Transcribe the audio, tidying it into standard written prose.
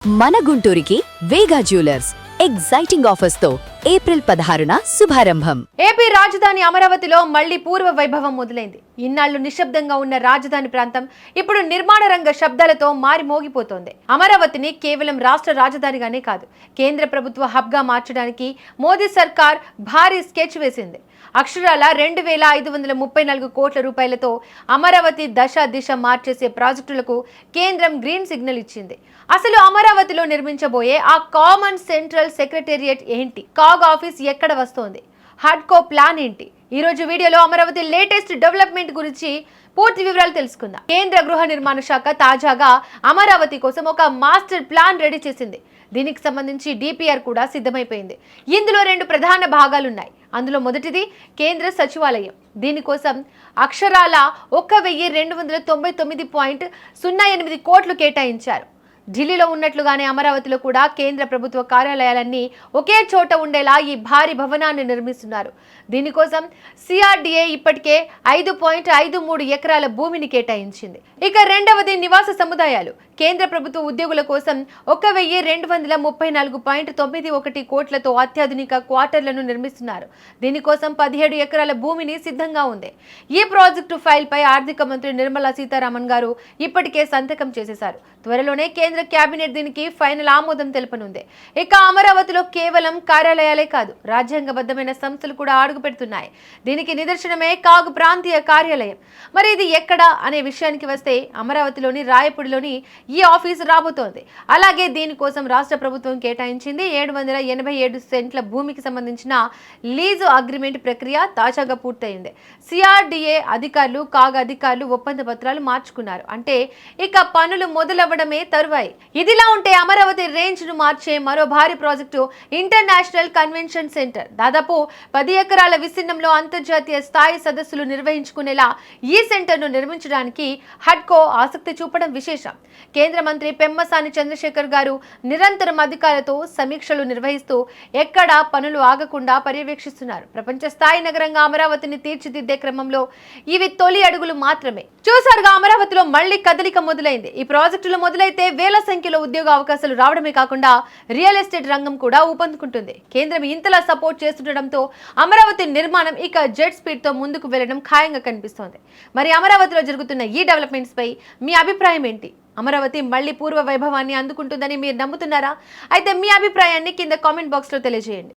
మన గుంటూరుకి వేగా jewellers exciting offers తో April 16న శుభారంభం. AP రాజధాని అమరావతిలో మళ్లీ పూర్వ వైభవం మొదలైంది. ఇన్నాళ్లు నిశ్శబ్దంగా ఉన్న రాజధాని ప్రాంతం ఇప్పుడు నిర్మాణ రంగ శబ్దాలతో మారి మోగిపోతోంది. అమరావతిని కేవలం రాష్ట్ర రాజధానిగానే కాదు, కేంద్ర ప్రభుత్వ హబ్ గా మార్చడానికి మోదీ సర్కార్ భారీ స్కెచ్ వేసింది. అక్షరాల 2,534 కోట్ల రూపాయలతో అమరావతి దశ దిశ మార్చేసే ప్రాజెక్టులకు కేంద్రం గ్రీన్ సిగ్నల్ ఇచ్చింది. అసలు అమరావతిలో నిర్మించబోయే ఆ కామన్ సెంట్రల్ సెక్రటేరియట్ ఏంటి? కాగ్ ఆఫీస్ ఎక్కడ వస్తోంది? హడ్కో ప్లాన్ ఏంటి? ఈ రోజు వీడియోలో అమరావతి లేటెస్ట్ డెవలప్మెంట్ గురించి పూర్తి వివరాలు తెలుసుకుందాం. కేంద్ర గృహ నిర్మాణ శాఖ తాజాగా అమరావతి కోసం ఒక మాస్టర్ ప్లాన్ రెడీ చేసింది. దీనికి సంబంధించి డిపిఆర్ కూడా సిద్ధమైపోయింది. ఇందులో 2 ప్రధాన భాగాలున్నాయి. అందులో మొదటిది కేంద్ర సచివాలయం. దీనికోసం అక్షరాల 1,299.08 కోట్లు కేటాయించారు. ఢిల్లీలో ఉన్నట్లుగానే అమరావతిలో కూడా కేంద్ర ప్రభుత్వ కార్యాలయాలన్నీ ఒకే చోట ఉండేలా ఈ భారీ భవనాన్ని నిర్మిస్తున్నారు. దీనికోసం సిఆర్డీఏ ఇప్పటికే 5.53 ఎకరాల భూమిని కేటాయించింది. ఇక రెండవది నివాస సముదాయాలు. కేంద్ర ప్రభుత్వ ఉద్యోగుల కోసం 1,234.91 కోట్లతో అత్యాధునిక క్వార్టర్లను నిర్మిస్తున్నారు. దీనికోసం 17 ఎకరాల భూమిని సిద్ధంగా ఉంది. ఈ ప్రాజెక్టు ఫైల్ పై ఆర్థిక మంత్రి నిర్మలా సీతారామన్ గారు ఇప్పటికే సంతకం చేసేశారు. త్వరలోనే కేంద్ర కేబినెట్ దీనికి ఫైనల్ ఆమోదం తెలపనుంది. ఇక అమరావతిలో కేవలం కార్యాలయాలే కాదు, రాజ్యాంగబద్ధమైన సంస్థలు కూడా అడుగు పెడుతున్నాయి. దీనికి నిదర్శనమే కాగ్ ప్రాంతీయ కార్యాలయం. మరి ఇది ఎక్కడ అనే విషయానికి వస్తే అమరావతిలోని రాయపూడిలోని ఈ ఆఫీస్ రాబోతోంది. అలాగే దీనికోసం రాష్ట్ర ప్రభుత్వం కేటాయించింది 787 సెంట్ల భూమికి సంబంధించిన లీజు అగ్రిమెంట్ ప్రక్రియ తాజాగా పూర్తయింది. సిఆర్డీఏ అధికారులు, కాగ్ అధికారులు ఒప్పంద పత్రాలు మార్చుకున్నారు. అంటే ఇక పనులు మొదలవ్వడమే తరువాయి. ఇదిలా ఉంటే అమరావతి రేంజ్ ను మార్చే మరో భారీ ప్రాజెక్టు ఇంటర్నేషనల్ కన్వెన్షన్ సెంటర్. దాదాపు 10 ఎకరాల విస్తీర్ణంలో అంతర్జాతీయ స్థాయి సదస్సులు నిర్వహించుకునేలా ఈ సెంటర్ ను నిర్మించడానికి హడ్కో ఆసక్తి చూపడం విశేషం. కేంద్ర మంత్రి పెమ్మసాని చంద్రశేఖర్ గారు నిరంతరం అధికారులతో సమీక్షలు నిర్వహిస్తూ ఎక్కడా పనులు ఆగకుండా పర్యవేక్షిస్తున్నారు. ప్రపంచ స్థాయి నగరంగా అమరావతిని తీర్చిదిద్దే క్రమంలో ఇవి తొలి అడుగులు మాత్రమే. చూసారుగా, అమరావతిలో మళ్లీ కదలిక మొదలైంది. ఈ ప్రాజెక్టులు మొదలైతే వేల సంఖ్యలో ఉద్యోగ అవకాశాలు రావడమే కాకుండా రియల్ ఎస్టేట్ రంగం కూడా ఊపందుకుంటుంది. కేంద్రం ఇంతలా సపోర్ట్ చేస్తుండటంతో అమరావతి నిర్మాణం ఇక జెట్ స్పీడ్ తో ముందుకు వెళ్లడం ఖాయంగా కనిపిస్తోంది. మరి అమరావతిలో జరుగుతున్న ఈ డెవలప్మెంట్స్ పై మీ అభిప్రాయం ఏంటి? అమరావతి మళ్లీ పూర్వ వైభవాన్ని అందుకుంటుందని మీరు నమ్ముతున్నారా? అయితే మీ అభిప్రాయాన్ని కింద కామెంట్ బాక్స్ లో తెలియజేయండి.